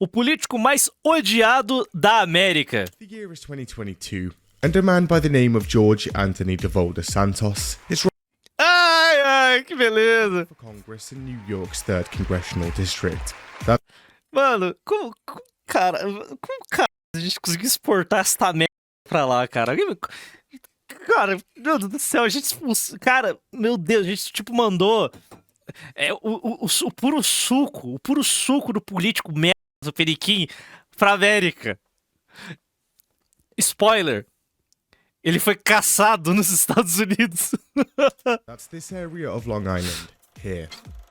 O político mais odiado da América. The year is 2022, and a man by the name of George Santos is Ai, que beleza. for Congress in New York's 3rd Congressional District. Mano, como a gente conseguiu exportar essa merda pra lá, cara? Cara, meu Deus do céu, a gente expulsou. Cara, meu Deus, a gente tipo mandou o puro suco do político merda do Periquim pra América. Spoiler. Ele foi caçado nos Estados Unidos. That's this area of Long Island, here.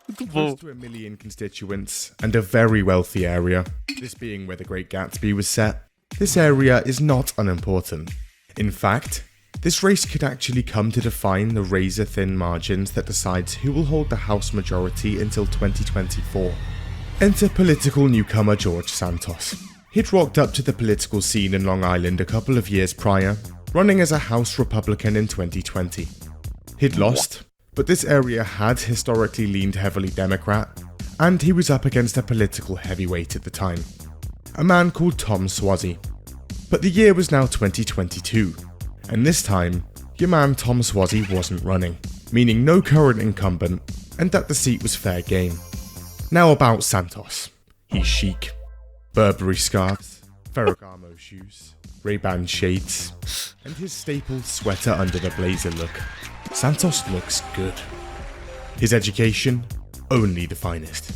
Muito bom. Close to 1 million constituents and a very wealthy area. This being where the Great Gatsby was set. This area is not unimportant. In fact, this race could actually come to define the razor-thin margins that decides who will hold the House majority until 2024. Enter political newcomer George Santos. He'd rocked up to the political scene in Long Island a couple of years prior, running as a House Republican in 2020. He'd lost, but this area had historically leaned heavily Democrat, and he was up against a political heavyweight at the time, a man called Tom Suozzi. But the year was now 2022, and this time, your man Tom Suozzi wasn't running, meaning no current incumbent, and that the seat was fair game. Now about Santos. He's chic. Burberry scarves, Ferragamo shoes, Ray-Ban shades, and his staple sweater under the blazer look. Santos looks good. His education? Only the finest.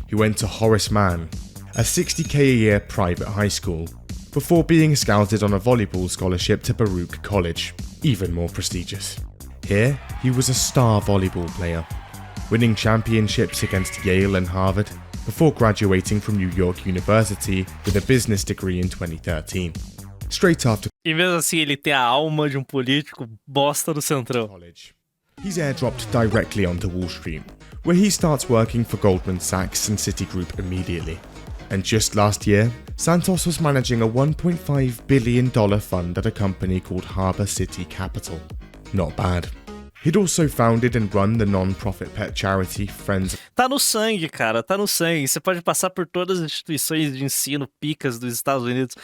He went to Horace Mann, a $60,000 a year private high school, before being scouted on a volleyball scholarship to Baruch College, even more prestigious. Here, he was a star volleyball player, winning championships against Yale and Harvard, before graduating from New York University with a business degree in 2013. Straight after E mesmo assim, ele tem a alma de político bosta do Centrão. college, he's airdropped directly onto Wall Street, where he starts working for Goldman Sachs and Citigroup immediately. And just last year, Santos was managing a $1.5 billion fund at a company called Harbor City Capital. Not bad. He'd also founded and run the non-profit pet charity Friends. Tá no sangue, cara, tá no sangue. Você pode passar por todas as instituições de ensino picas dos Estados Unidos.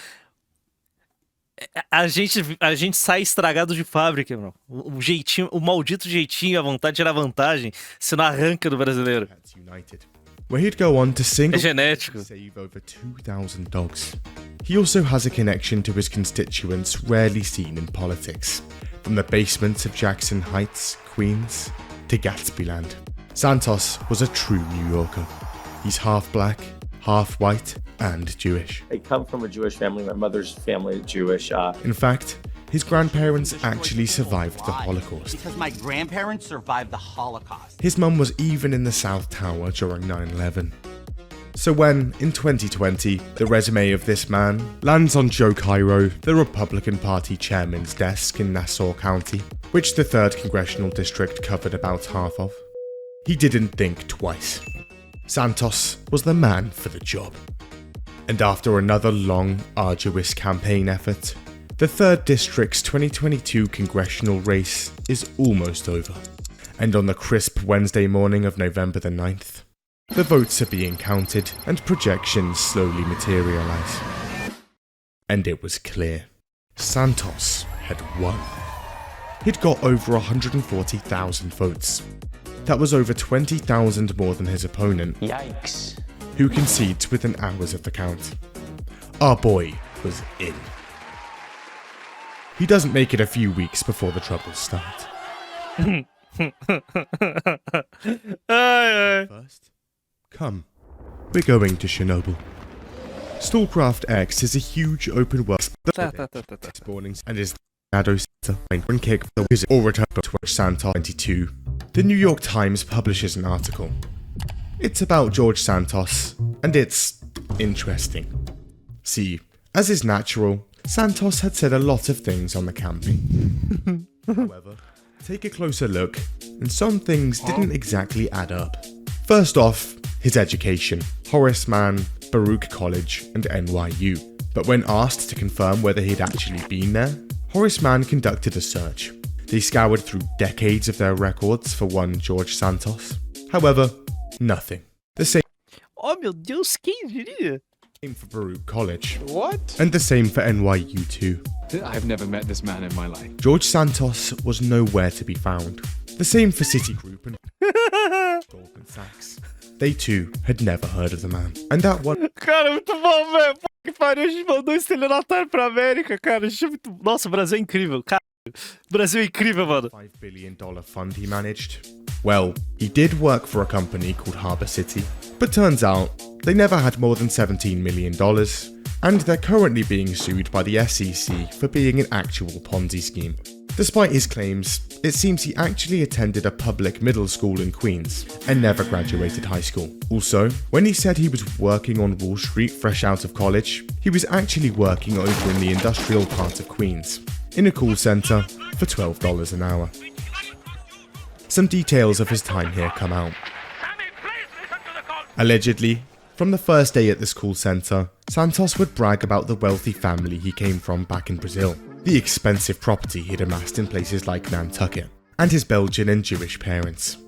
A gente sai estragado de fábrica, mano. O jeitinho, o maldito jeitinho, a vontade de tirar vantagem, se não arranca do brasileiro. Pets United, where he'd go on to É genético. save over 2,000 dogs. He also has a connection to his constituents rarely seen in politics, from the basements of Jackson Heights, Queens, to Gatsbyland. Santos was a true New Yorker. He's half black, half white, and Jewish. I come from a Jewish family. My mother's family is Jewish. In fact, his grandparents actually survived the Holocaust. Because my grandparents survived the Holocaust. His mum was even in the South Tower during 9/11. So when, in 2020, the resume of this man lands on Joe Cairo, the Republican Party chairman's desk in Nassau County, which the 3rd Congressional District covered about half of, he didn't think twice. Santos was the man for the job. And after another long, arduous campaign effort, the 3rd District's 2022 congressional race is almost over. And on the crisp Wednesday morning of November the 9th, the votes are being counted and projections slowly materialise. And it was clear. Santos had won. He'd got over 140,000 votes. That was over 20,000 more than his opponent, Yikes. who concedes within hours of the count. Our boy was in. He doesn't make it a few weeks before the troubles start. First, come, we're going to Chernobyl. Stallcraft X is a huge open world spawnings and is shadow center and kick the wizard or return to Santos 22. The New York Times publishes an article. It's about George Santos, and it's interesting. See, as is natural, Santos had said a lot of things on the campaign. However, take a closer look, and some things didn't exactly add up. First off, his education, Horace Mann, Baruch College, and NYU. But when asked to confirm whether he'd actually been there, Horace Mann conducted a search. They scoured through decades of their records for one George Santos. However, nothing. The same Oh, meu Deus, quem diria? Same for Baruch College. What? And the same for NYU too. I've never met this man in my life. George Santos was nowhere to be found. The same for Citigroup and Goldman Sachs. They too had never heard of the man. And that one... Cara, muito bom, velho. Que pariu, a gente mandou estelionatário pra América, cara. A gente é muito... Nossa, o Brasil é incrível, cara. O Brasil é incrível, mano. $5 billion fund he managed. Well, he did work for a company called Harbor City, but turns out they never had more than $17 million, and they're currently being sued by the SEC for being an actual Ponzi scheme. Despite his claims, it seems he actually attended a public middle school in Queens and never graduated high school. Also, when he said he was working on Wall Street fresh out of college, he was actually working over in the industrial part of Queens, in a call center for $12 an hour. Some details of his time here come out. Allegedly, from the first day at this call center, Santos would brag about the wealthy family he came from back in Brazil, the expensive property he'd amassed in places like Nantucket, and his Belgian and Jewish parents.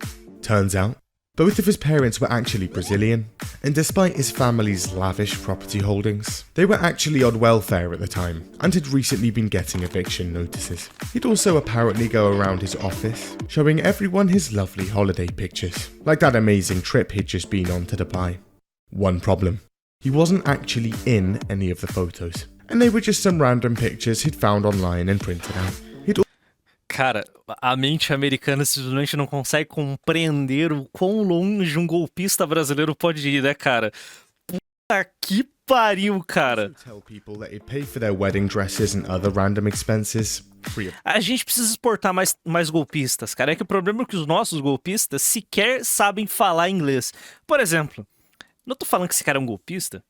Turns out, both of his parents were actually Brazilian, and despite his family's lavish property holdings, they were actually on welfare at the time and had recently been getting eviction notices. He'd also apparently go around his office, showing everyone his lovely holiday pictures, like that amazing trip he'd just been on to Dubai. One problem, he wasn't actually in any of the photos, and they were just some random pictures he'd found online and printed out. Cara, a mente americana simplesmente não consegue compreender o quão longe um golpista brasileiro pode ir, né, cara? Puta que pariu, cara. Tell people that he'd pay for their wedding dresses and other random expenses. A gente precisa exportar mais golpistas, cara. É que o problema é que os nossos golpistas sequer sabem falar inglês. Por exemplo, não tô falando que esse cara é um golpista,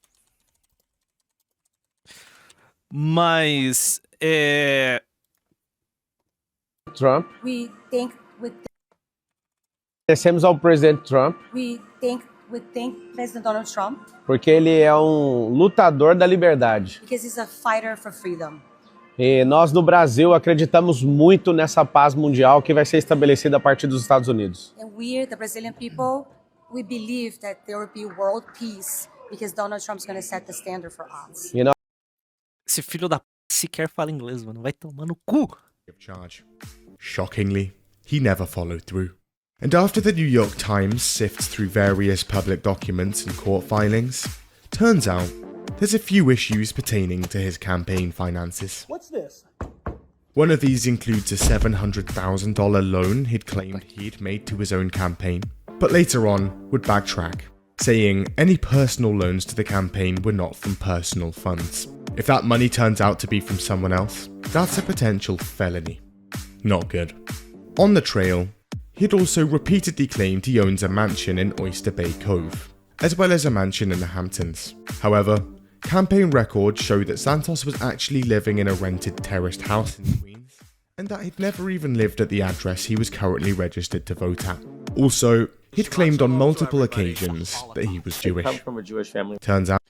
mas Trump. Agradecemos ao presidente Trump. We thank President Donald Trump Porque ele é lutador da liberdade. because he's a fighter for freedom. E nós no Brasil acreditamos muito nessa paz mundial que vai ser estabelecida a partir dos Estados Unidos. And we, the Brazilian people, we believe that there will be world peace because Donald Trump's going to set the standard for us. You know, esse filho da p sequer fala inglês, mano. Vai tomar no cu. Charge. Shockingly, he never followed through. And after the New York Times sifts through various public documents and court filings, turns out there's a few issues pertaining to his campaign finances. What's this? One of these includes a $700,000 loan he'd claimed he'd made to his own campaign, but later on would backtrack, saying any personal loans to the campaign were not from personal funds. If that money turns out to be from someone else, that's a potential felony. Not good. On the trail, he'd also repeatedly claimed he owns a mansion in Oyster Bay Cove, as well as a mansion in the Hamptons. However, campaign records show that Santos was actually living in a rented terraced house in Queens, and that he'd never even lived at the address he was currently registered to vote at. Also, he'd claimed on multiple occasions that he was I come Jewish. from a Jewish family. Turns out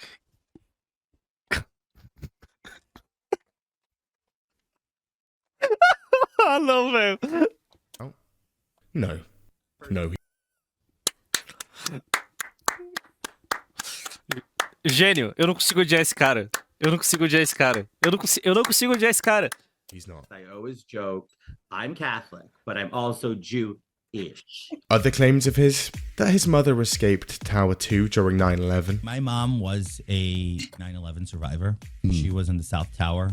Ah, não, velho. no. Gênio, eu não consigo odiar esse cara. Eu não consigo odiar esse cara. Eu não consigo odiar esse cara. He's not. I always joke, I'm Catholic, but I'm also Jewish. Other claims of his, that his mother escaped Tower 2 during 9/11. My mom was a 9/11 survivor. She was in the South Tower,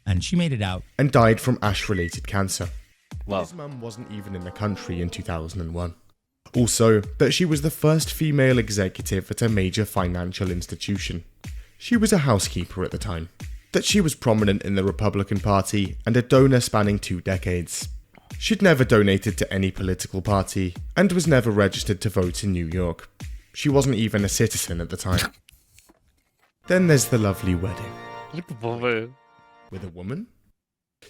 and she made it out. And died from ash-related cancer. Wow. His mum wasn't even in the country in 2001. Also, that she was the first female executive at a major financial institution. She was a housekeeper at the time. That she was prominent in the Republican Party and a donor spanning 2 decades. She'd never donated to any political party and was never registered to vote in New York. She wasn't even a citizen at the time. Then there's the lovely wedding. Muito bom, velho. With a woman?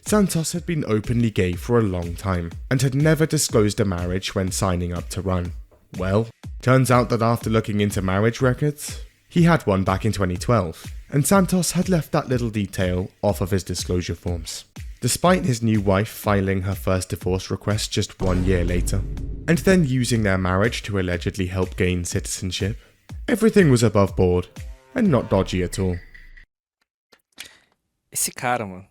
Santos had been openly gay for a long time and had never disclosed a marriage when signing up to run. Well, turns out that after looking into marriage records, he had one back in 2012, and Santos had left that little detail off of his disclosure forms. Despite his new wife filing her first divorce request just 1 year later, and then using their marriage to allegedly help gain citizenship, everything was above board. and not dodgy at all. Esse cara, mano.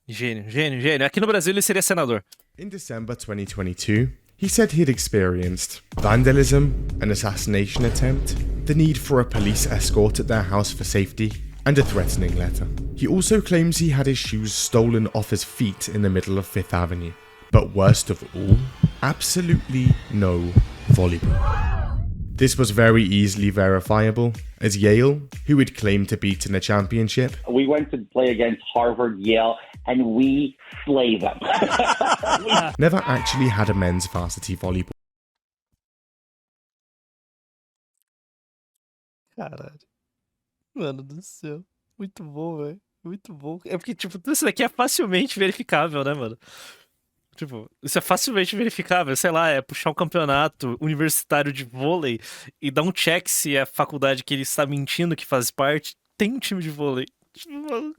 Gênio, gênio, gênio. Aqui no Brasil ele seria senador. In December 2022, he said he'd experienced vandalism, an assassination attempt, the need for a police escort at their house for safety, and a threatening letter. He also claims he had his shoes stolen off his feet in the middle of Fifth Avenue. But worst of all, absolutely no volleyball. This was very easily verifiable, as Yale, who had claimed to beat in a championship, We went to play against Harvard, Yale, and we slay them. never actually had a men's varsity volleyball. Caralho. Mano do céu. Muito bom, velho. Muito bom. É porque, tipo, tudo isso daqui é facilmente verificável, né, mano? Tipo, isso é facilmente verificável. Sei lá, é puxar um campeonato universitário de vôlei e dar um check se a faculdade que ele está mentindo que faz parte tem um time de vôlei. Tipo, mano.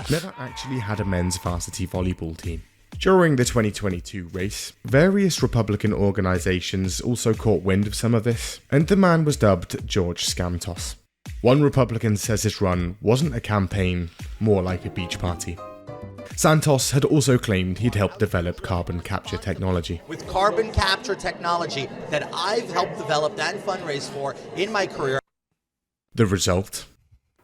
Never actually had a men's varsity volleyball team. During the 2022 race, various Republican organizations also caught wind of some of this, and the man was dubbed George Santos. One Republican says his run wasn't a campaign, more like a beach party. Santos had also claimed he'd helped develop carbon capture technology. With carbon capture technology that I've helped develop and fundraise for in my career. The result?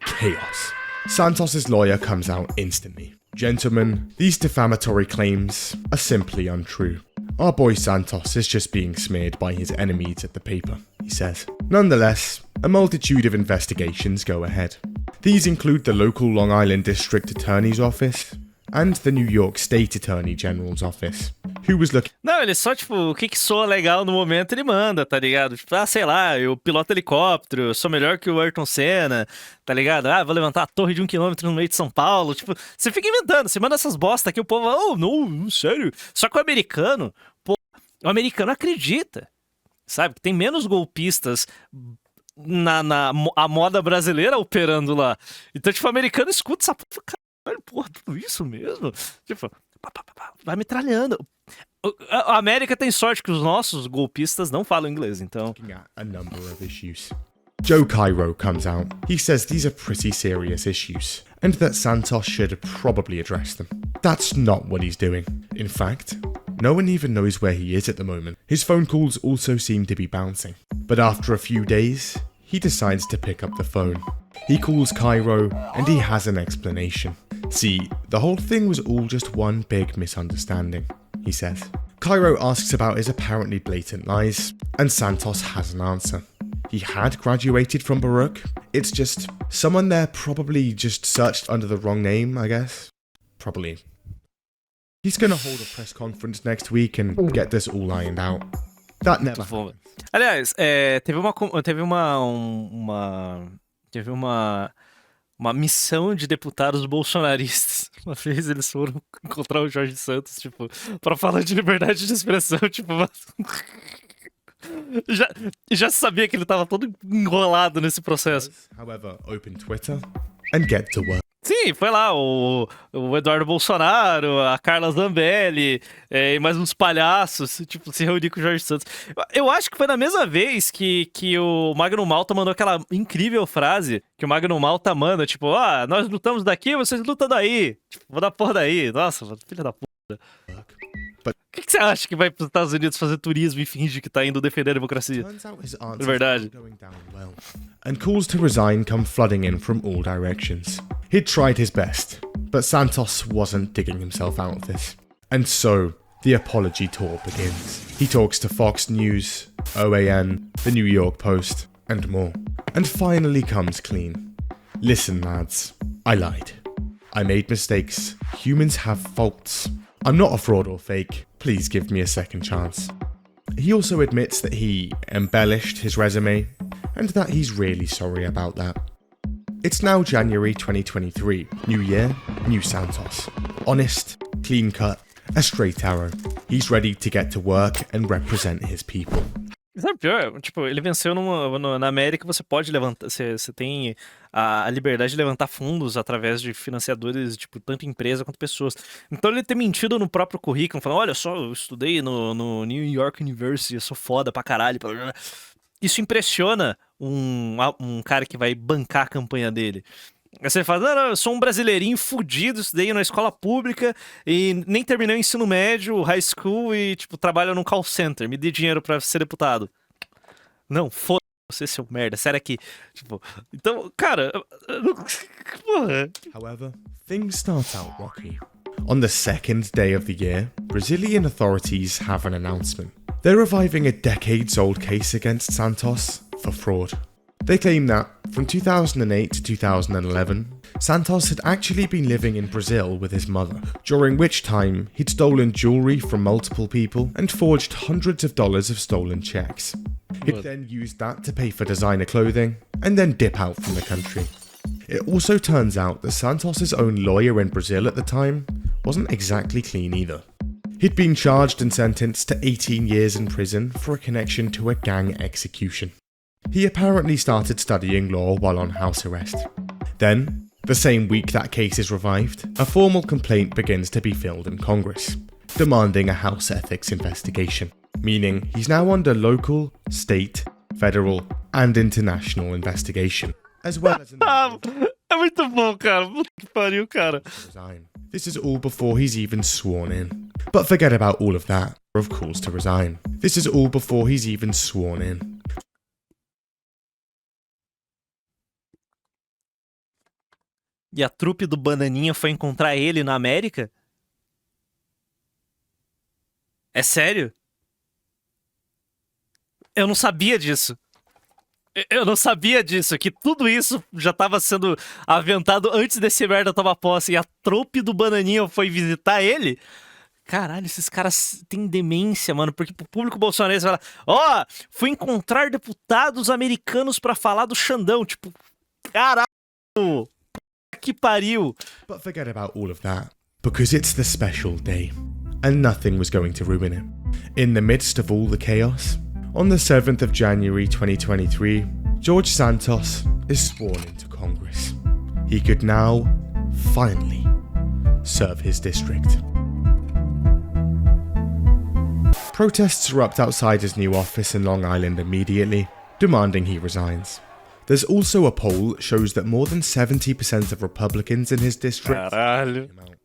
Chaos. Santos's lawyer comes out instantly. Gentlemen, these defamatory claims are simply untrue. Our boy Santos is just being smeared by his enemies at the paper, he says. Nonetheless, a multitude of investigations go ahead. These include the local Long Island District Attorney's Office and the New York State Attorney General's Office, who was looking... Não, ele só, tipo, o que soa legal no momento ele manda, tá ligado? Tipo, ah, sei lá, eu piloto helicóptero, eu sou melhor que o Ayrton Senna, tá ligado? Ah, vou levantar a torre de 1 quilômetro no meio de São Paulo. Tipo, você fica inventando, você manda essas bosta aqui, o povo, oh, não, sério. Só que o americano, pô, o americano acredita, sabe? Tem menos golpistas a moda brasileira operando lá. Então, tipo, o americano escuta essa porra, porra, tudo isso mesmo? Tipo, vai metralhando. A América tem sorte que os nossos golpistas não falam inglês, então... Looking at a number of issues. Joe Cairo comes out. He says these are pretty serious issues, and that Santos should probably address them. That's not what he's doing. In fact, no one even knows where he is at the moment. His phone calls also seem to be bouncing. But after a few days, he decides to pick up the phone. He calls Cairo, and he has an explanation. See, the whole thing was all just one big misunderstanding, he says. Cairo asks about his apparently blatant lies, and Santos has an answer. He had graduated from Baruch. It's just someone there probably just searched under the wrong name, I guess. Probably. He's gonna hold a press conference next week and get this all ironed out. That never happened. Aliás, teve uma missão de deputados bolsonaristas. Uma vez eles foram encontrar o George Santos, tipo, pra falar de liberdade de expressão, tipo, já sabia que ele tava todo enrolado nesse processo. However, open Twitter and get to work. Sim, foi lá o Eduardo Bolsonaro, a Carla Zambelli, e mais uns palhaços, tipo, se reunir com o Jorge Santos. Eu acho que foi na mesma vez que o Magno Malta mandou aquela incrível frase que o Magno Malta manda, tipo, nós lutamos daqui, vocês lutam daí. Tipo, vou dar porra daí. Nossa, filha da puta. O que você acha que vai para os Estados Unidos fazer turismo e finge que tá indo defender a democracia? De verdade. And calls to resign come flooding in from all directions. He'd tried his best, but Santos wasn't digging himself out of this. And so, the apology tour begins. He talks to Fox News, OAN, the New York Post, and more. And finally comes clean. Listen, lads, I lied. I made mistakes. Humans have faults. I'm not a fraud or fake. Please give me a second chance. He also admits that he embellished his resume, and that he's really sorry about that. It's now January 2023. New year, new Santos. Honest, clean cut, a straight arrow. He's ready to get to work and represent his people. Sabe o pior? Tipo, ele venceu na América, você pode levantar, você tem a liberdade de levantar fundos através de financiadores, tipo, tanto empresa quanto pessoas. Então ele ter mentido no próprio currículo, falando, olha só, eu estudei no New York University, eu sou foda pra caralho. isso impressiona um cara que vai bancar a campanha dele. Aí você fala, não, eu sou um brasileirinho fudido, estudei na escola pública e nem terminei o ensino médio, high school e, tipo, trabalho num call center, me dê dinheiro pra ser deputado. Não, foda você, seu merda, sério aqui. Tipo, então, cara, porra. However, things start out rocky. On the second day of the year, Brazilian authorities have an announcement. They're reviving a decades-old case against Santos for fraud. They claim that, from 2008 to 2011, Santos had actually been living in Brazil with his mother, during which time he'd stolen jewellery from multiple people and forged hundreds of dollars of stolen checks. He'd then used that to pay for designer clothing, and then dip out from the country. It also turns out that Santos' own lawyer in Brazil at the time wasn't exactly clean either. He'd been charged and sentenced to 18 years in prison for a connection to a gang execution. He apparently started studying law while on house arrest. Then, the same week that case is revived, a formal complaint begins to be filed in Congress, demanding a house ethics investigation, meaning he's now under local, state, federal, and international investigation, as well as É muito bom, cara. Puta que pariu, cara. resign. This is all before he's even sworn in. But forget about all of that, of course, to resign. This is all before he's even sworn in. E a trupe do Bananinha foi encontrar ele na América? É sério? Eu não sabia disso. Eu não sabia disso, que tudo isso já estava sendo aventado antes desse merda tomar posse. E a trupe do Bananinha foi visitar ele? Caralho, esses caras têm demência, mano. Porque pro público bolsonarista fala: ó, fui encontrar deputados americanos pra falar do Xandão. Tipo, caralho, que pariu. But forget about all of that, because it's the special day, and nothing was going to ruin it. In the midst of all the chaos, on the 7th of January 2023, George Santos is sworn into Congress. He could now, finally, serve his district. Protests erupt outside his new office in Long Island immediately, demanding he resigns. There's also a poll that shows that more than 70% of Republicans in his district Caralho. him out.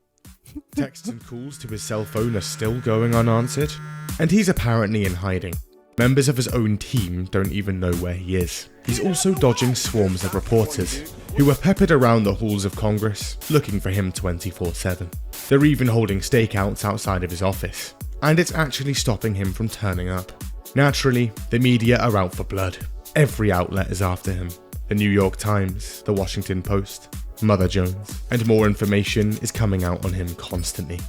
Texts and calls to his cell phone are still going unanswered, and he's apparently in hiding. Members of his own team don't even know where he is. He's also dodging swarms of reporters, who are peppered around the halls of Congress, looking for him 24/7. They're even holding stakeouts outside of his office, and it's actually stopping him from turning up. Naturally, the media are out for blood. Every outlet is after him. The New York Times, The Washington Post, Mother Jones, and more information is coming out on him constantly.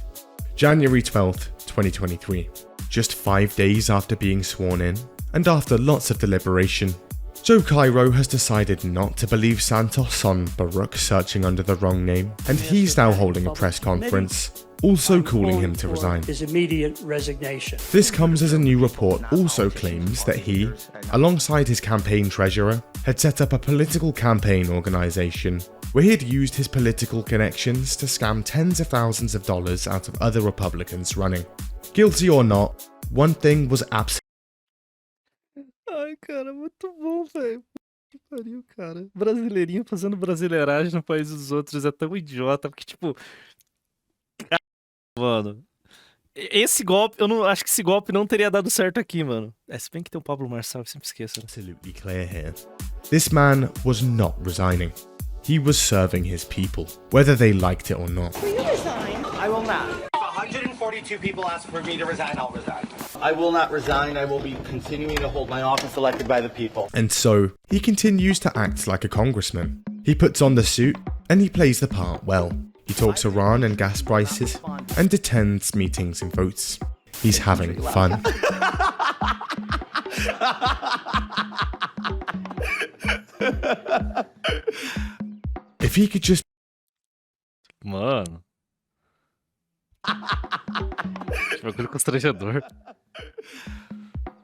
January 12th, 2023. Just 5 days after being sworn in, and after lots of deliberation, Joe Cairo has decided not to believe Santos on Baruch searching under the wrong name, and he's now holding a press conference, also calling him to resign. His immediate resignation. This comes as a new report also claims that he, alongside his campaign treasurer, had set up a political campaign organisation where he'd used his political connections to scam tens of thousands of dollars out of other Republicans running. Guilty or not, one thing was absolutely. Ai, cara, muito bom, velho. Que pariu, cara. Brasileirinho fazendo brasileiragem no país dos outros é tão idiota, porque, tipo... Mano, esse golpe, eu não acho que esse golpe não teria dado certo aqui, mano. É, se bem que tem o Pablo Marçal, eu sempre esqueço. Né? Absolutely clear here. This man was not resigning. He was serving his people, whether they liked it or not. Will you resign? I will not. If 142 people ask for me to resign, I'll resign. I will not resign. I will be continuing to hold my office elected by the people. And so, he continues to act like a congressman. He puts on the suit, and he plays the part well. He talks Iran and gas prices, and attends meetings and votes. He's having fun. If he could just... Mano. Que bagulho constrangedor.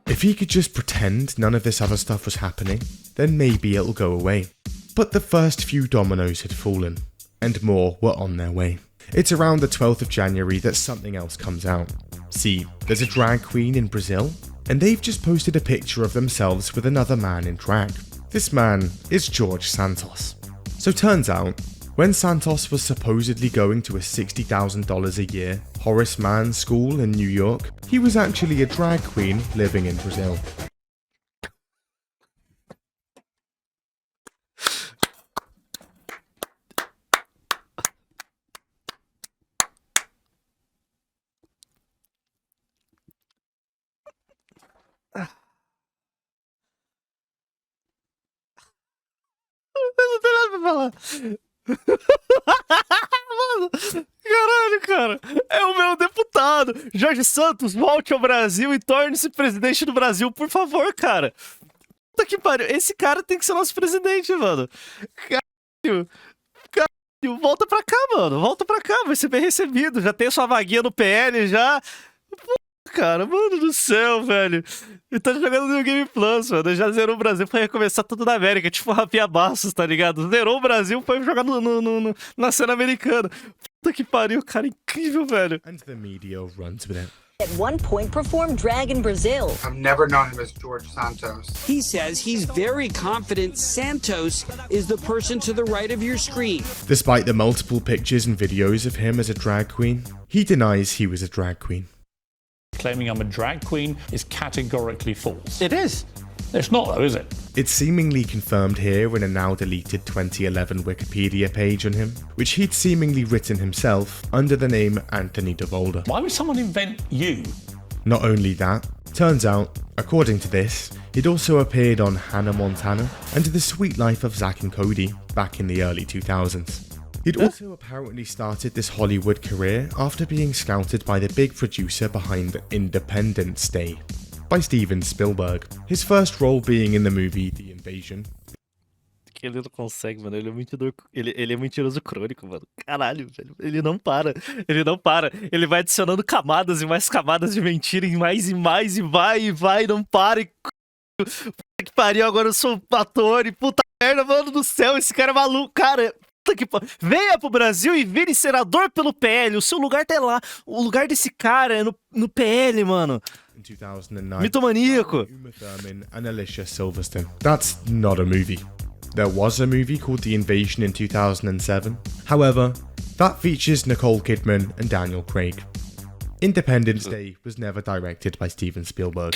If he could just pretend none of this other stuff was happening, then maybe it'll go away. But the first few dominoes had fallen, and more were on their way. It's around the 12th of January that something else comes out. See, there's a drag queen in Brazil and they've just posted a picture of themselves with another man in drag. This man is George Santos. So turns out, when Santos was supposedly going to a $60,000 a year Horace Mann school in New York, he was actually a drag queen living in Brazil. Não tem nada pra falar. Mano, caralho, cara. É o meu deputado. George Santos, volte ao Brasil e torne-se presidente do Brasil, por favor, cara. Puta que pariu. Esse cara tem que ser nosso presidente, mano. Caralho. Caralho. Volta pra cá, mano. Volta pra cá. Vai ser bem recebido. Já tem sua vaguinha no PL, já. Cara, mano do céu, velho. Ele tá jogando no Game Plus, mano. Já zerou o Brasil pra recomeçar tudo na América. Tipo o Rafinha Bastos, tá ligado? Zerou o Brasil pra jogar na cena americana. Puta que pariu, cara. Incrível, velho. And the media runs with it. At one point performed drag in Brazil. I've never known him as George Santos. He says he's very confident Santos is the person to the right of your screen. Despite the multiple pictures and videos of him as a drag queen, he denies he was a drag queen. Claiming I'm a drag queen is categorically false. It is. It's not though, is it? It's seemingly confirmed here in a now deleted 2011 Wikipedia page on him, which he'd seemingly written himself under the name Anthony DeVolder. Why would someone invent you? Not only that, turns out, according to this, he'd also appeared on Hannah Montana and The Sweet Life of Zack and Cody back in the early 2000s. He'd also apparently started this Hollywood career after being scouted by the big producer behind Independence Day, by Steven Spielberg, his first role being in the movie The Invasion. Que ele não consegue, mano. Ele é mentiroso crônico, mano. Caralho, velho. Ele não para. Ele não para. Ele vai adicionando camadas e mais camadas de mentira e mais, e vai, não para. E... Puta que pariu, agora eu sou ator e puta merda, mano do céu. Esse cara é maluco, cara. Venha pro Brasil e vire senador pelo PL. O seu lugar tá lá. O lugar desse cara é no PL, mano. In 2009, mitomaníaco. Uma Thurman and Alicia Silverstone. That's not a movie. There was a movie called The Invasion in 2007. However, that features Nicole Kidman and Daniel Craig. Independence Day was never directed by Steven Spielberg.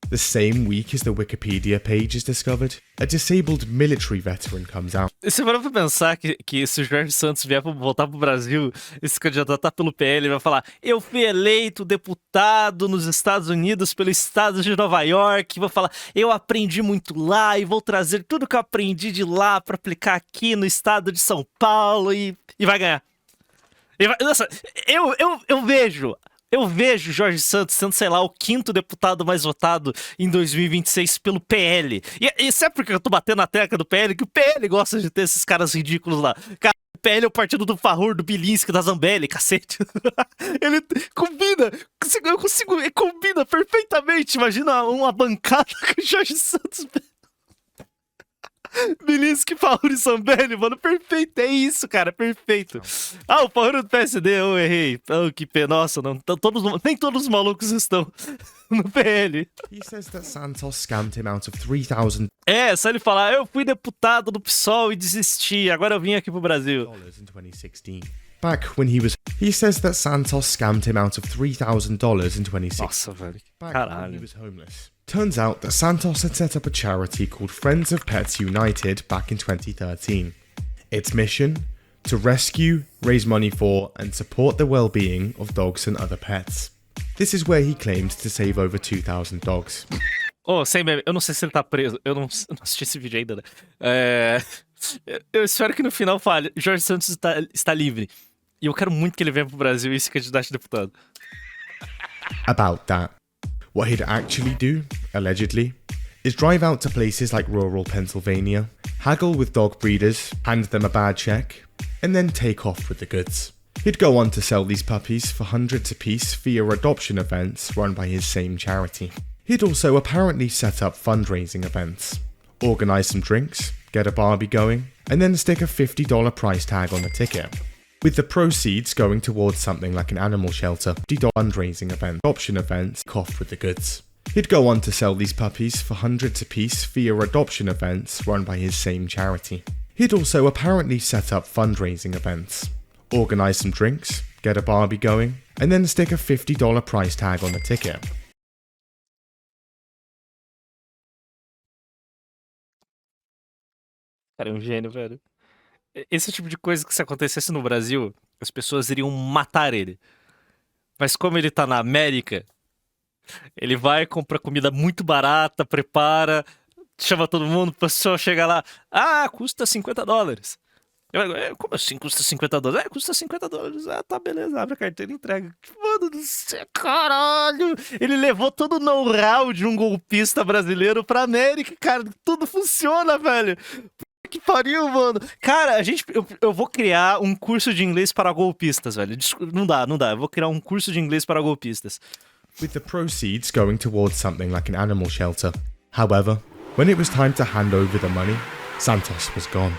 The same week as the Wikipedia page is discovered, a disabled military veteran comes out. Você parou pra pensar que se o George Santos vier voltar pro Brasil, esse candidato pelo PL, ele vai falar: eu fui eleito deputado nos Estados Unidos pelo estado de Nova York, vou falar, eu aprendi muito lá e vou trazer tudo que eu aprendi de lá pra aplicar aqui no estado de São Paulo e vai ganhar. Nossa, eu vejo George Santos sendo, sei lá, o 5º deputado mais votado em 2026 pelo PL. E sabe por que eu tô batendo na tecla do PL? Que o PL gosta de ter esses caras ridículos lá. Cara, o PL é o partido do Farrur, do Bilinski, da Zambelli, cacete. Ele combina, combina perfeitamente. Imagina uma bancada com o George Santos. Bilinski, Farrur e Zambelli, mano, perfeito, é isso, cara, perfeito. Ah, o Farrur do PSD, eu errei. Oh, que pena, nossa, não, nem todos os malucos estão no PL. He says that Santos scammed him out of 3,000. É, só ele falar, eu fui deputado do PSOL e desisti, agora eu vim aqui pro Brasil. In 2016. Back when he says that Santos scammed him out of $3,000 in 2016. Nossa, velho, Back caralho. when he was homeless. Turns out that Santos had set up a charity called Friends of Pets United back in 2013. Its mission? To rescue, raise money for, and support the well-being of dogs and other pets. This is where he claimed to save over 2,000 dogs. Oh, sem meme, eu não sei se ele tá preso, eu não assisti esse vídeo ainda, né? Eu espero que no final fale, George Santos está livre. E eu quero muito que ele venha pro Brasil e se candidate a deputado. About that. What he'd actually do, allegedly, is drive out to places like rural Pennsylvania, haggle with dog breeders, hand them a bad check, and then take off with the goods. He'd go on to sell these puppies for hundreds apiece via adoption events run by his same charity. He'd also apparently set up fundraising events, organise some drinks, get a barbie going, and then stick a $50 price tag on the ticket. with the proceeds going towards something like an animal shelter, fundraising event, adoption events, off with the goods. He'd go on to sell these puppies for hundreds apiece via adoption events run by his same charity. He'd also apparently set up fundraising events, organise some drinks, get a Barbie going, and then stick a $50 price tag on the ticket. Cara, é um gênio, velho. Esse tipo de coisa que se acontecesse no Brasil, as pessoas iriam matar ele. Mas como ele tá na América, ele vai, compra comida muito barata, prepara, chama todo mundo, a pessoa chega lá, custa $50. Como assim custa $50? Custa $50. Tá, beleza, abre a carteira e entrega. Mano do céu, caralho! Ele levou todo o know-how de um golpista brasileiro pra América, cara. Tudo funciona, velho. Que pariu, mano. Cara, eu vou criar um curso de inglês para golpistas, velho. Não dá. Eu vou criar um curso de inglês para golpistas. With the proceeds going towards something like an animal shelter. However, when it was time to hand over the money, Santos was gone.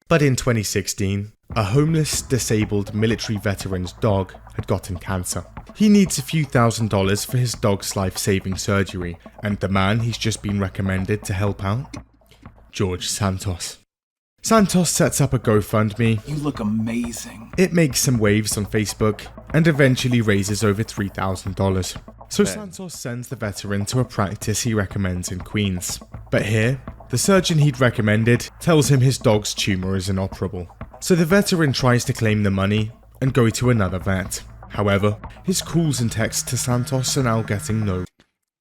But in 2016, a homeless, disabled military veteran's dog had gotten cancer. He needs a few $1,000s for his dog's life-saving surgery, and the man he's just been recommended to help out? George Santos. Santos sets up a GoFundMe. You look amazing. It makes some waves on Facebook and eventually raises over $3,000. So Santos sends the veteran to a practice he recommends in Queens. But here, the surgeon he'd recommended tells him his dog's tumour is inoperable. So the veteran tries to claim the money and go to another vet. However, his calls and texts to Santos are now getting no.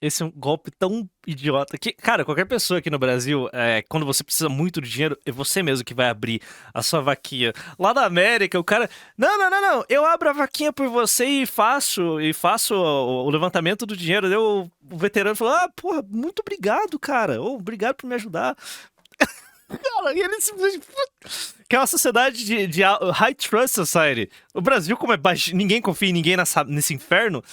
Esse é um golpe tão idiota que, cara, qualquer pessoa aqui no Brasil, quando você precisa muito de dinheiro, é você mesmo que vai abrir a sua vaquinha. Lá na América, o cara, não, eu abro a vaquinha por você e faço o levantamento do dinheiro. Daí o veterano falou, porra, muito obrigado, cara, obrigado por me ajudar. Cara, e ele simplesmente... Que é uma sociedade de high trust society. O Brasil, como é baixo, ninguém confia em ninguém nesse inferno.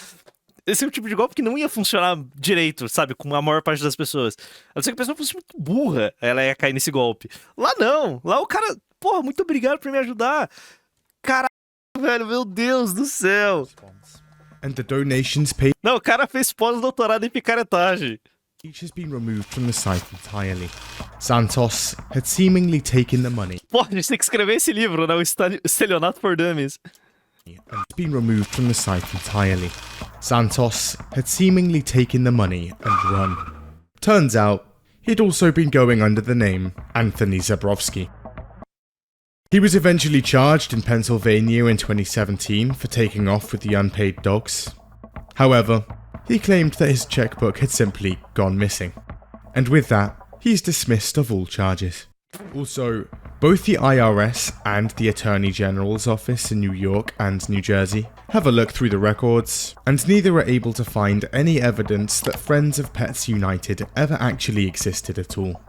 Esse é o tipo de golpe que não ia funcionar direito, sabe? Com a maior parte das pessoas. A não ser que a pessoa fosse muito burra, ela ia cair nesse golpe. Lá não. Lá o cara... Porra, muito obrigado por me ajudar. Caralho, velho. Meu Deus do céu. And the donations paid... Não, o cara fez pós-doutorado em picaretagem. Each has been removed from the site entirely. Santos had seemingly taken the money. Pô, a gente tem que escrever esse livro, né? O Estelionato for Dummies. And been removed from the site entirely. Santos had seemingly taken the money and run. Turns out, he'd also been going under the name Anthony Zabrowski. He was eventually charged in Pennsylvania in 2017 for taking off with the unpaid dogs. However, he claimed that his checkbook had simply gone missing. And with that, he's dismissed of all charges. Also, both the IRS and the Attorney General's office in New York and New Jersey have a look through the records, and neither are able to find any evidence that Friends of Pets United ever actually existed at all.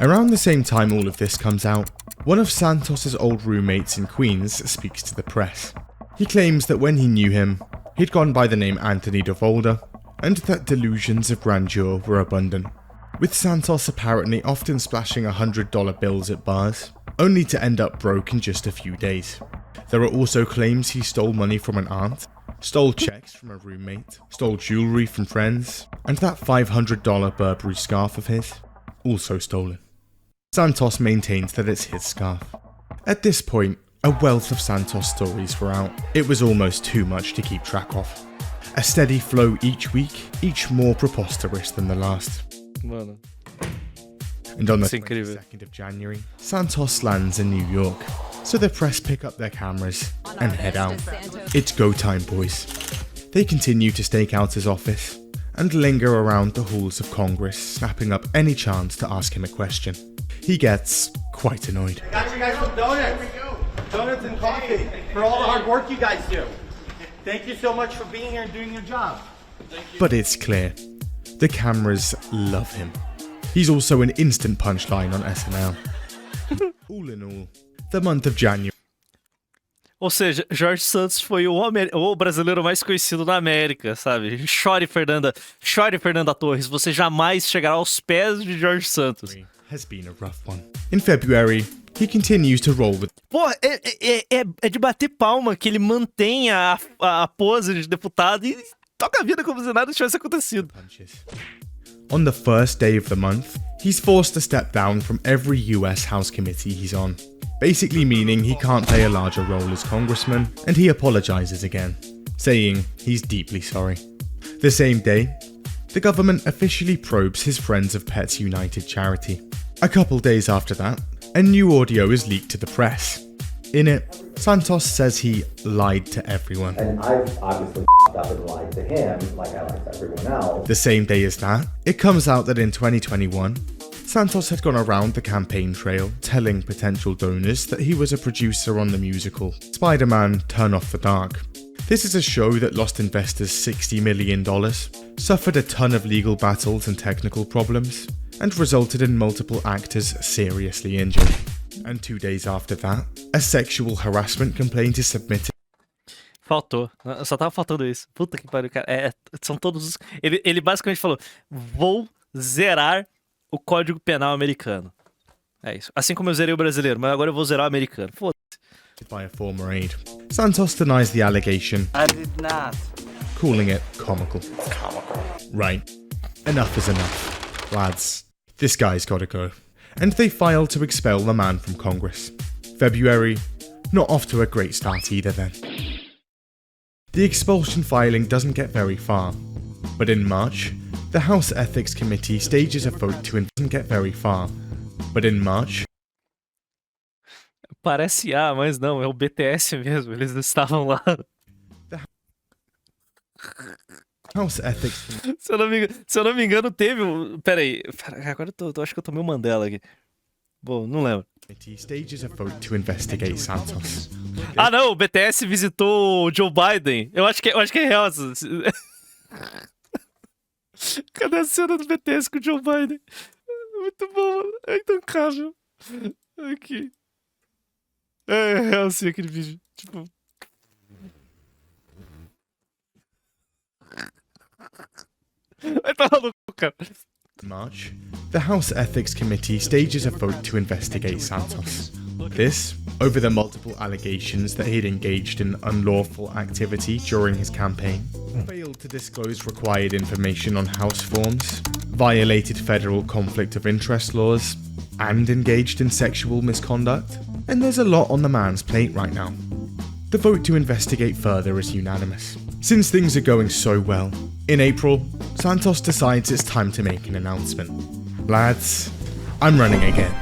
Around the same time all of this comes out, one of Santos's old roommates in Queens speaks to the press. He claims that when he knew him, he'd gone by the name Anthony DeVolder, and that delusions of grandeur were abundant, with Santos apparently often splashing $100 bills at bars, only to end up broke in just a few days. There are also claims he stole money from an aunt, stole checks from a roommate, stole jewellery from friends, and that $500 Burberry scarf of his, also stolen. Santos maintains that it's his scarf. At this point, a wealth of Santos stories were out. It was almost too much to keep track of. A steady flow each week, each more preposterous than the last. Mano. And on the 22nd of January, Santos lands in New York, so the press pick up their cameras and head out. It's go time, boys. They continue to stake out his office and linger around the halls of Congress, snapping up any chance to ask him a question. He gets quite annoyed. I got you guys some donuts. Donuts and coffee for all the hard work you guys do. Thank you so much for being here and doing your job. But it's clear, the cameras love him. He's also an instant punchline on SNL. All in all, the month of January. Ou seja, George Santos foi o brasileiro mais conhecido na América, sabe? Chore, Fernanda Torres, você jamais chegará aos pés de George Santos. Has been a rough one. In February, he continues to roll with. Pô, é de bater palma que ele mantém a pose de deputado e toca a vida como se nada tivesse acontecido. On the first day of the month, he's forced to step down from every US House committee he's on, basically meaning he can't play a larger role as congressman, and he apologizes again, saying he's deeply sorry. The same day, the government officially probes his Friends of Pets United charity. A couple days after that, a new audio is leaked to the press. In it, Santos says he lied to everyone. And I've obviously up and lied to him like I lied to everyone else. The same day as that, it comes out that in 2021, Santos had gone around the campaign trail telling potential donors that he was a producer on the musical Spider-Man: Turn Off the Dark. This is a show that lost investors $60 million, suffered a ton of legal battles and technical problems, and resulted in multiple actors seriously injured. And 2 days after that, a sexual harassment complaint is submitted. Faltou. Só tava faltando isso. Puta que pariu, cara. São todos os... Ele basicamente falou, vou zerar o Código Penal americano. É isso. Assim como eu zerei o brasileiro, mas agora eu vou zerar o americano. Foda-se. By a former aide. Santos denies the allegation. I did not. Calling it comical. Right. Enough is enough. Lads, this guy's gotta go. And they filed to expel the man from Congress. February, not off to a great start either then. The expulsion filing doesn't get very far, but in March, the House Ethics Committee stages a vote to doesn't get very far, but in March... Parece mas não, é o BTS mesmo, eles estavam lá. House Ethics... Se eu não me engano, teve um... Pera aí, agora eu acho que eu tomei um Mandela aqui. Bom, não lembro. Stages a vote to investigate Santos. Ah não, o BTS visitou o Joe Biden. Eu acho que é real. Cadê a cena do BTS com o Joe Biden? Muito bom, mano. É intancável. Aqui. É real sim aquele vídeo. Tipo... Vai tá maluco, cara. In March, the House Ethics Committee stages a vote to investigate Santos. This, over the multiple allegations that he'd engaged in unlawful activity during his campaign, failed to disclose required information on house forms, violated federal conflict of interest laws, and engaged in sexual misconduct. And there's a lot on the man's plate right now. The vote to investigate further is unanimous. Since things are going so well, in April, Santos decides it's time to make an announcement. Lads, I'm running again,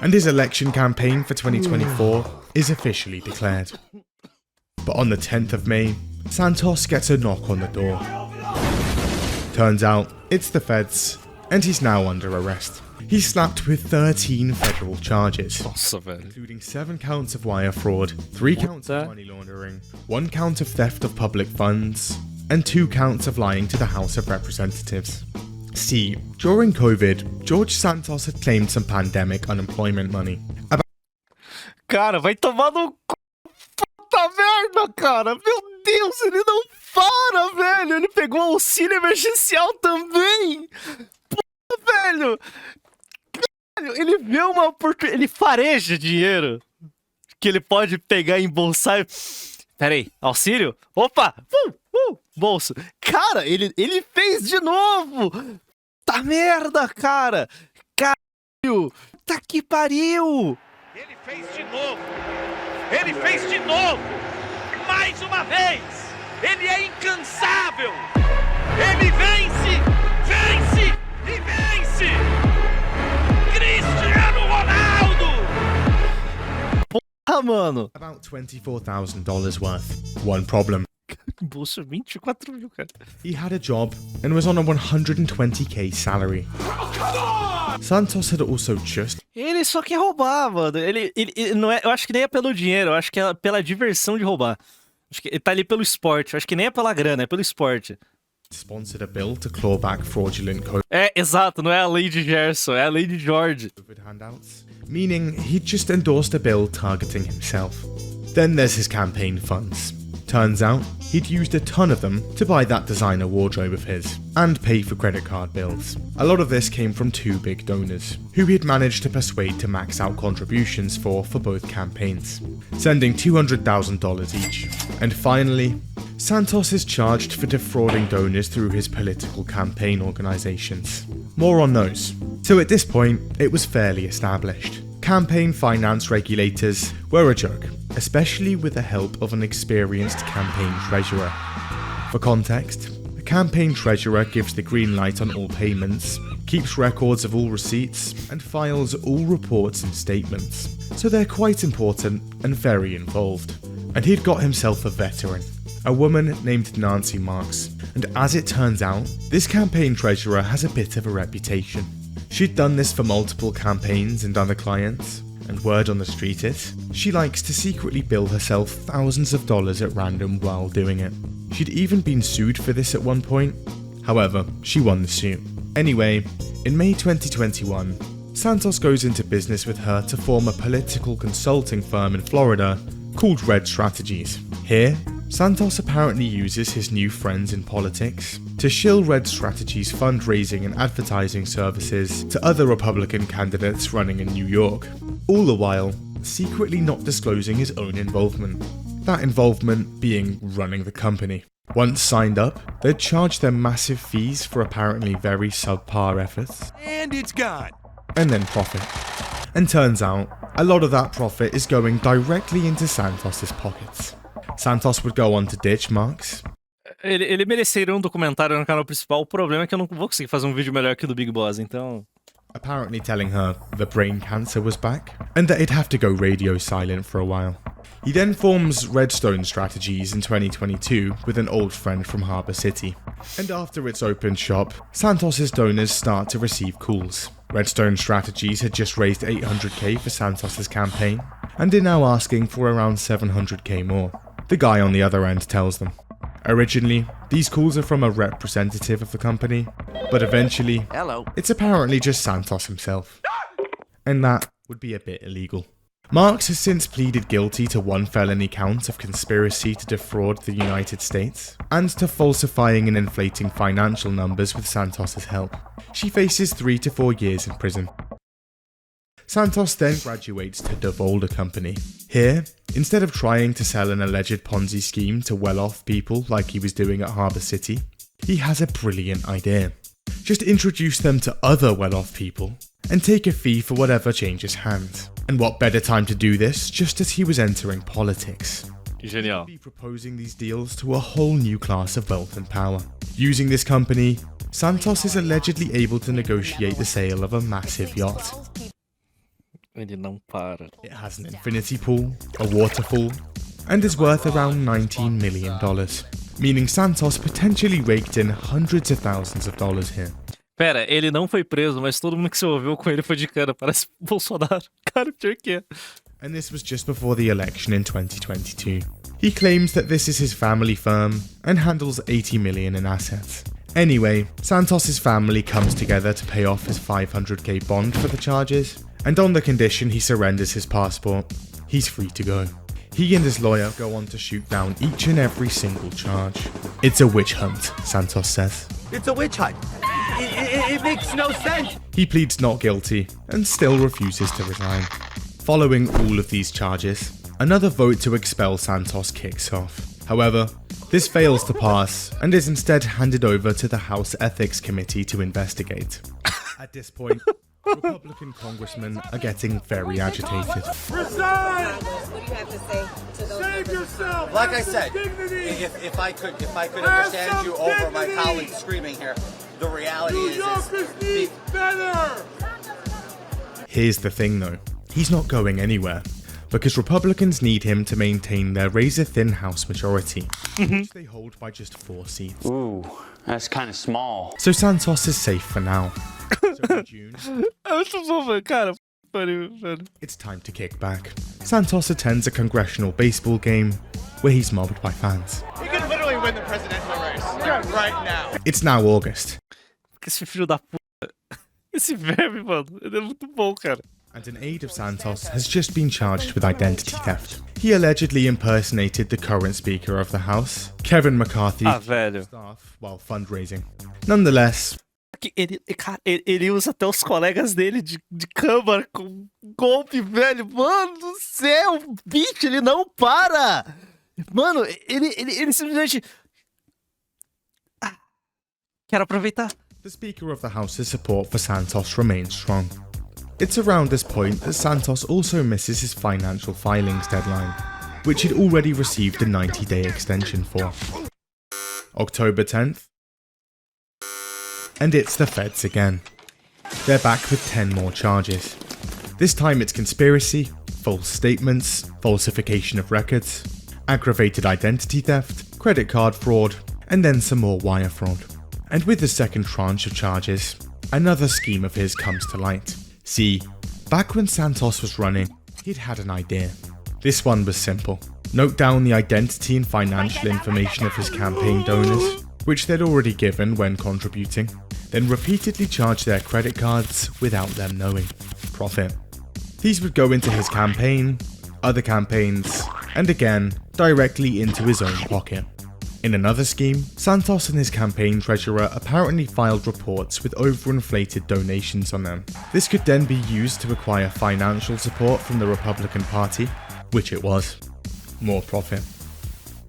and his election campaign for 2024 is officially declared. But on the 10th of May, Santos gets a knock on the door. Turns out, it's the feds, and he's now under arrest. He's slapped with 13 federal charges, including 7 counts of wire fraud, 3 counts of money laundering, 1 count of theft of public funds, and 2 counts of lying to the House of Representatives. See, during COVID, George Santos had claimed some pandemic unemployment money. Cara, vai tomar no c... Puta merda, cara! Meu Deus, ele não para, velho! Ele pegou auxílio emergencial também! Puta, velho! Caralho, ele vê uma oportunidade... Ele fareja dinheiro que ele pode pegar e embolsar e... Pera aí, auxílio? Opa! Bolso. Cara, ele fez de novo! Tá merda, cara! Caralho! Tá que pariu! Ele fez de novo! Ele fez de novo! Mais uma vez! Ele é incansável! Ele vence! Vence! E vence! Cristiano Ronaldo! Porra, mano! About $24,000 worth. One problem. Bolsa 24 mil, cara. He had a job and was on a 120k salary. Santos had also just... Ele só quer roubar, mano. Ele não é, eu acho que nem é pelo dinheiro, eu acho que é pela diversão de roubar. Acho que ele tá ali pelo esporte. Eu acho que nem é pela grana, é pelo esporte. Sponsored a bill to claw back fraudulent COVID. É, exato, não é a lei de Gerson, é a lei de George. Handouts, meaning he'd just endorsed a bill targeting himself. Then there's his campaign funds. Turns out, he'd used a ton of them to buy that designer wardrobe of his, and pay for credit card bills. A lot of this came from two big donors, who he'd managed to persuade to max out contributions for both campaigns, sending $200,000 each. And finally, Santos is charged for defrauding donors through his political campaign organizations. More on those. So at this point, it was fairly established. Campaign finance regulators were a joke, especially with the help of an experienced campaign treasurer. For context, a campaign treasurer gives the green light on all payments, keeps records of all receipts, and files all reports and statements. So they're quite important and very involved. And he'd got himself a veteran, a woman named Nancy Marks, and as it turns out, this campaign treasurer has a bit of a reputation. She'd done this for multiple campaigns and other clients, and word on the street is, she likes to secretly bill herself thousands of dollars at random while doing it. She'd even been sued for this at one point, however, she won the suit. Anyway, in May 2021, Santos goes into business with her to form a political consulting firm in Florida called Red Strategies. Here, Santos apparently uses his new friends in politics to shill Red Strategies' fundraising and advertising services to other Republican candidates running in New York, all the while secretly not disclosing his own involvement. That involvement being running the company. Once signed up, they'd charge them massive fees for apparently very subpar efforts. And it's gone. And then profit. And turns out, a lot of that profit is going directly into Santos's pockets. Santos would go on to ditch Marks. Ele mereceria documentário no canal principal. O problema é que eu não vou conseguir fazer vídeo melhor que o do Big Boss, então... Apparently telling her the brain cancer was back, and that he'd have to go radio silent for a while. He then forms Redstone Strategies in 2022 with an old friend from Harbour City. And after its opened shop, Santos's donors start to receive calls. Redstone Strategies had just raised $800k for Santos's campaign, and are now asking for around $700k more. The guy on the other end tells them. Originally, these calls are from a representative of the company, but eventually, it's apparently just Santos himself. And that would be a bit illegal. Marks has since pleaded guilty to one felony count of conspiracy to defraud the United States, and to falsifying and inflating financial numbers with Santos's help. She faces 3 to 4 years in prison. Santos then graduates to Devolder Company. Here, instead of trying to sell an alleged Ponzi scheme to well-off people like he was doing at Harbour City, he has a brilliant idea. Just introduce them to other well-off people, and take a fee for whatever changes hands. And what better time to do this just as he was entering politics. Genial. He'd be proposing these deals to a whole new class of wealth and power. Using this company, Santos is allegedly able to negotiate the sale of a massive yacht. Ele não para. It has an infinity pool, a waterfall, and is worth around $19 million, meaning Santos potentially raked in hundreds of thousands of dollars here. Pera, ele não foi preso, mas todo mundo que se ouviu com ele foi de cara, parece Bolsonaro. Cara, pior que é. And this was just before the election in 2022. He claims that this is his family firm and handles $80 million in assets. Anyway, Santos's family comes together to pay off his $500k bond for the charges, and on the condition he surrenders his passport, he's free to go. He and his lawyer go on to shoot down each and every single charge. It's a witch hunt, Santos says. It's a witch hunt. It makes no sense. He pleads not guilty and still refuses to resign. Following all of these charges, another vote to expel Santos kicks off. However, this fails to pass and is instead handed over to the House Ethics Committee to investigate. At this point, Republican congressmen are getting very agitated. Resign! What do you have to say to those? Save yourself! Like I said, if I could understand you over my colleagues screaming here, the reality is better! Here's the thing though, he's not going anywhere, because Republicans need him to maintain their razor-thin House majority, which they hold by just 4 seats. Ooh, that's kind of small. So Santos is safe for now. So in June, it's time to kick back. Santos attends a congressional baseball game where he's mobbed by fans. You can literally win the presidential race right now. It's now August. Esse filho da puta. Esse verme, mano. Ele é muito bom, cara. and an aide of Santos has just been charged with identity theft. He allegedly impersonated the current Speaker of the House, Kevin McCarthy, staff while fundraising. Nonetheless, ele usa até os colegas dele de câmara com golpe, velho. Mano do céu, o bicho, ele não para. Mano, ele simplesmente... Quero aproveitar. The Speaker of the House's support for Santos remains strong. It's around this point that Santos also misses his financial filings deadline, which he'd already received a 90-day extension for. October 10th, and it's the feds again. They're back with 10 more charges. This time it's conspiracy, false statements, falsification of records, aggravated identity theft, credit card fraud, and then some more wire fraud. And with the second tranche of charges, another scheme of his comes to light. See, back when Santos was running, he'd had an idea. This one was simple. Note down the identity and financial information of his campaign donors, which they'd already given when contributing, then repeatedly charge their credit cards without them knowing. Profit. These would go into his campaign, other campaigns, and again, directly into his own pocket. In another scheme, Santos and his campaign treasurer apparently filed reports with overinflated donations on them. This could then be used to acquire financial support from the Republican Party, which it was. More profit.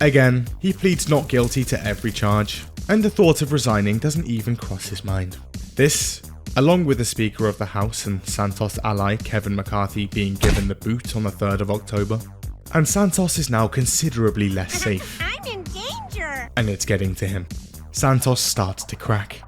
Again, he pleads not guilty to every charge, and the thought of resigning doesn't even cross his mind. This, along with the Speaker of the House and Santos ally Kevin McCarthy being given the boot on the 3rd of October, and Santos is now considerably less safe. I'm in danger! And it's getting to him. Santos starts to crack,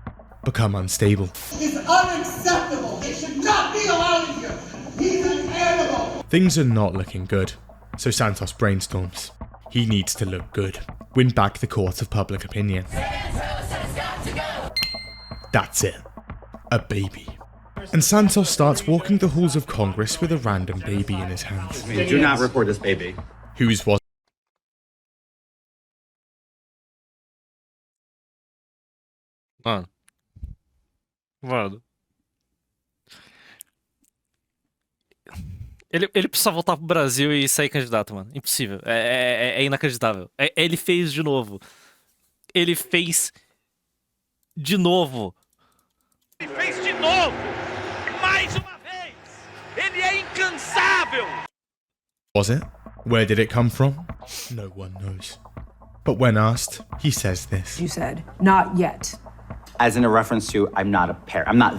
become unstable. It's unacceptable! It should not be allowed here! He's an animal! Things are not looking good, so Santos brainstorms. He needs to look good, win back the court of public opinion. That's it. A baby. And Santos starts walking the halls of Congress with a random baby in his hands. Do not report this baby. Whose was... Mano. Ele precisa voltar pro Brasil e sair candidato, mano. Impossível. É inacreditável. Ele fez de novo. Ele fez de novo. Ele fez de novo. Mais uma vez. Ele é incansável. Was it? Where did it come from? No one knows. But when asked, he says this. You said, not yet. As in a reference to, I'm not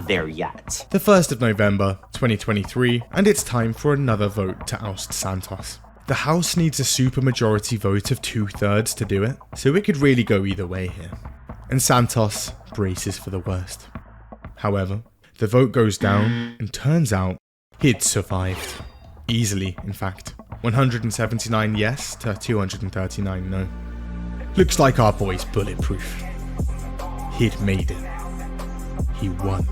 there yet. The 1st of November, 2023, and it's time for another vote to oust Santos. The House needs a supermajority vote of 2/3 to do it, so it could really go either way here. And Santos braces for the worst. However, the vote goes down, and turns out he'd survived. Easily, in fact. 179 yes to 239 no. Looks like our boy's bulletproof. He'd made it. He won.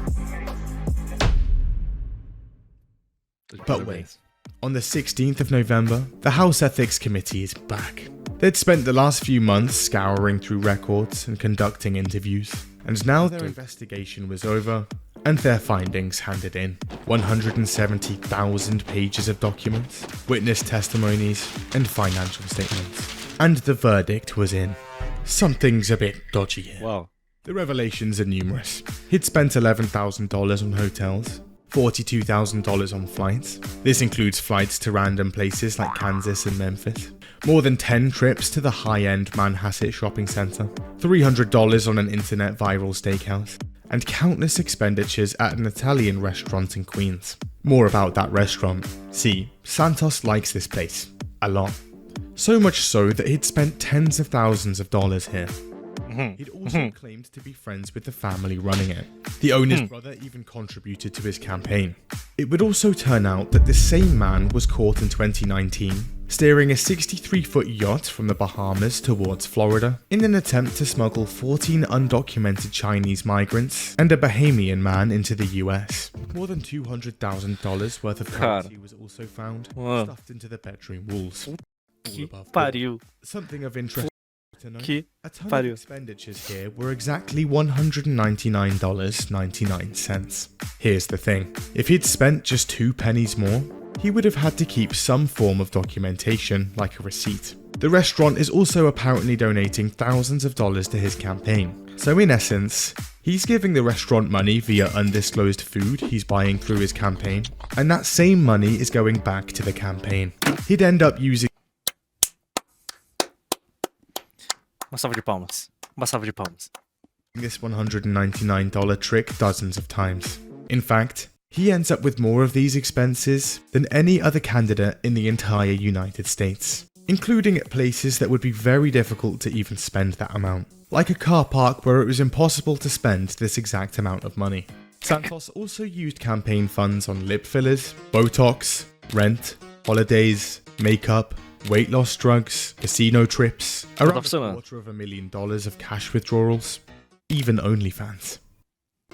But wait. On the 16th of November, the House Ethics Committee is back. They'd spent the last few months scouring through records and conducting interviews, and now their investigation was over, and their findings handed in. 170,000 pages of documents, witness testimonies, and financial statements. And the verdict was in. Something's a bit dodgy here. Wow. The revelations are numerous. He'd spent $11,000 on hotels, $42,000 on flights. This includes flights to random places like Kansas and Memphis. More than 10 trips to the high-end Manhasset shopping center. $300 on an internet viral steakhouse. And countless expenditures at an Italian restaurant in Queens. More about that restaurant. See, Santos likes this place. A lot. So much so that he'd spent tens of thousands of dollars here. He'd also claimed to be friends with the family running it. The owner's brother even contributed to his campaign. It would also turn out that the same man was caught in 2019, steering a 63-foot yacht from the Bahamas towards Florida in an attempt to smuggle 14 undocumented Chinese migrants and a Bahamian man into the US. More than $200,000 worth of currency was also found, stuffed into the bedroom walls. All above board. Something of interest que a ton of pariu. expenditures here were exactly $199.99. Here's the thing, if he'd spent just 2 pennies more, he would have had to keep some form of documentation, like a receipt. The restaurant is also apparently donating thousands of dollars to his campaign. So in essence, he's giving the restaurant money via undisclosed food he's buying through his campaign, and that same money is going back to the campaign. He'd end up using Uma salva de palmas. Uma salva de palmas. this $199 trick dozens of times. In fact, he ends up with more of these expenses than any other candidate in the entire United States, including at places that would be very difficult to even spend that amount, like a car park where it was impossible to spend this exact amount of money. Santos also used campaign funds on lip fillers, Botox, rent, holidays, makeup, weight loss drugs, casino trips, around $250,000 of cash withdrawals, even OnlyFans.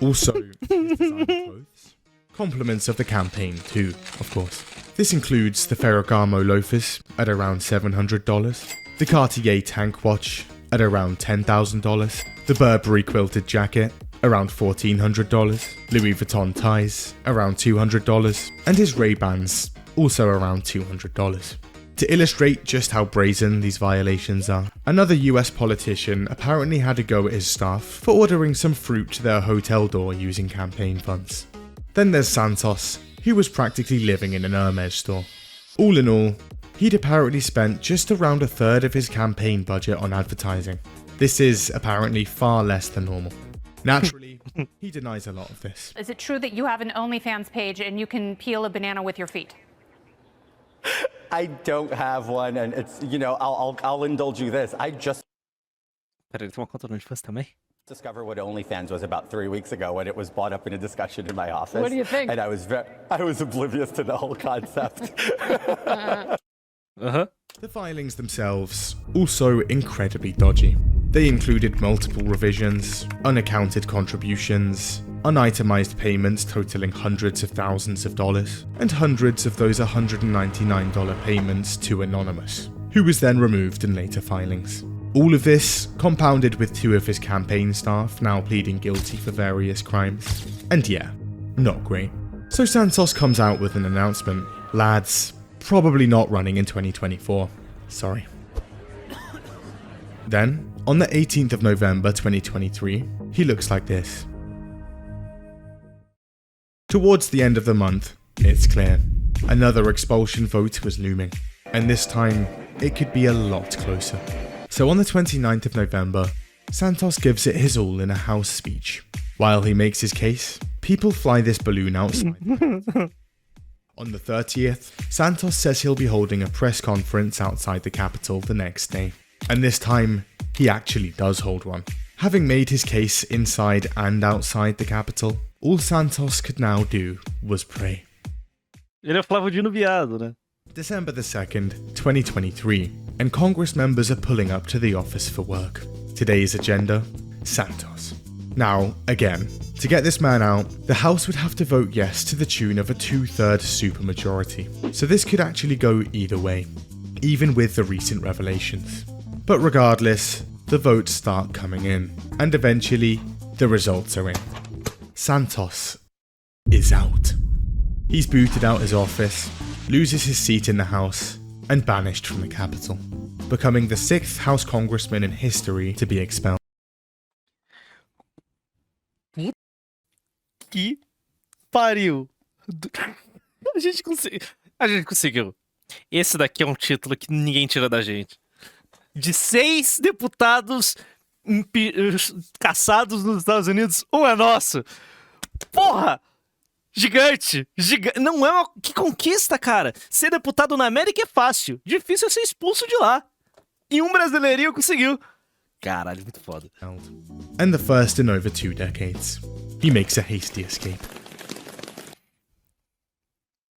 Also, his designer clothes. Compliments of the campaign too, of course. This includes the Ferragamo loafers at around $700, the Cartier tank watch at around $10,000, the Burberry quilted jacket around $1,400, Louis Vuitton ties around $200, and his Ray-Bans also around $200. To illustrate just how brazen these violations are, another US politician apparently had a go at his staff for ordering some fruit to their hotel door using campaign funds. Then there's Santos, who was practically living in an Hermes store. All in all, he'd apparently spent just around a third of his campaign budget on advertising. This is apparently far less than normal. Naturally, he denies a lot of this. Is it true that you have an OnlyFans page and you can peel a banana with your feet? I don't have one, and it's, you know, I'll indulge you this. I just Peraí, ele tem uma conta no OnlyFans também? discovered what OnlyFans was about 3 weeks ago when it was brought up in a discussion in my office. What do you think? And I was oblivious to the whole concept. The filings themselves, also incredibly dodgy. They included multiple revisions, unaccounted contributions, unitemized payments totaling hundreds of thousands of dollars, and hundreds of those $199 payments to Anonymous, who was then removed in later filings. All of this compounded with 2 of his campaign staff now pleading guilty for various crimes. And yeah, not great. So Santos comes out with an announcement. Lads, probably not running in 2024. Sorry. Then, on the 18th of November 2023, he looks like this. Towards the end of the month, it's clear. Another expulsion vote was looming, and this time, it could be a lot closer. So on the 29th of November, Santos gives it his all in a House speech. While he makes his case, people fly this balloon outside. On the 30th, Santos says he'll be holding a press conference outside the Capitol the next day. And this time, he actually does hold one. Having made his case inside and outside the Capitol, all Santos could now do was pray. Ele é Flávio Dino Viado, né? December the 2nd, 2023, and Congress members are pulling up to the office for work. Today's agenda, Santos. Now, again, to get this man out, the House would have to vote yes to the tune of a 2/3 supermajority. So this could actually go either way, even with the recent revelations. But regardless, the votes start coming in, and eventually, the results are in. Santos is out. He's booted out his office, loses his seat in the House, and banished from the Capitol, becoming the 6th House Congressman in history to be expelled. Que pariu. A gente conseguiu. Esse daqui é um título que ninguém tira da gente. De 6 deputados caçados nos Estados Unidos, um é nosso. Porra! Gigante! Não é uma... Que conquista, cara! Ser deputado na América é fácil. Difícil é ser expulso de lá. E um brasileirinho conseguiu. Caralho, muito foda. And the first in over 2 decades. He makes a hasty escape.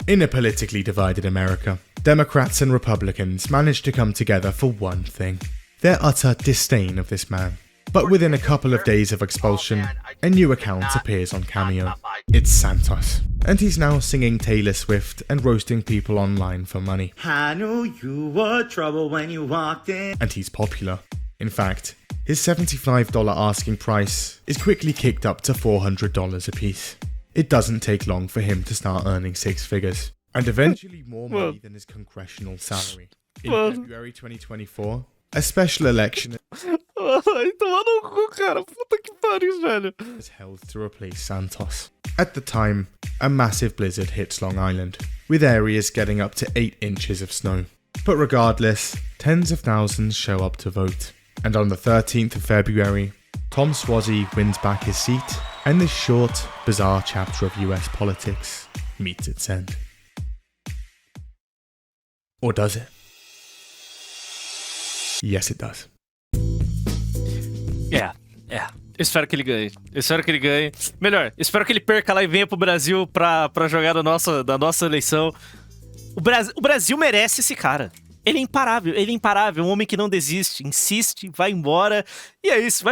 In a politically divided America, Democrats and Republicans managed to come together for one thing: their utter disdain of this man. But within a couple of days of expulsion, a new account appears on Cameo. It's Santos, and he's now singing Taylor Swift and roasting people online for money. I knew you were trouble when you walked in. And he's popular. In fact, his $75 asking price is quickly kicked up to $400 apiece. It doesn't take long for him to start earning six figures, and eventually more money than his congressional salary. In February 2024, a special election was held to replace Santos. At the time, a massive blizzard hits Long Island, with areas getting up to 8 inches of snow. But regardless, tens of thousands show up to vote. And on the 13th of February, Tom Suozzi wins back his seat, and this short, bizarre chapter of US politics meets its end. Or does it? Yes, it does. Espero que ele ganhe. Melhor, espero que ele perca lá e venha pro Brasil pra jogar da nossa eleição. O Brasil merece esse cara. Ele é imparável, um homem que não desiste, insiste, vai embora, e é isso,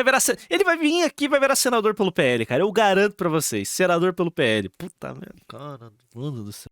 ele vai vir aqui e vai virar senador pelo PL, cara, eu garanto pra vocês, senador pelo PL. Puta merda, cara, mano do céu.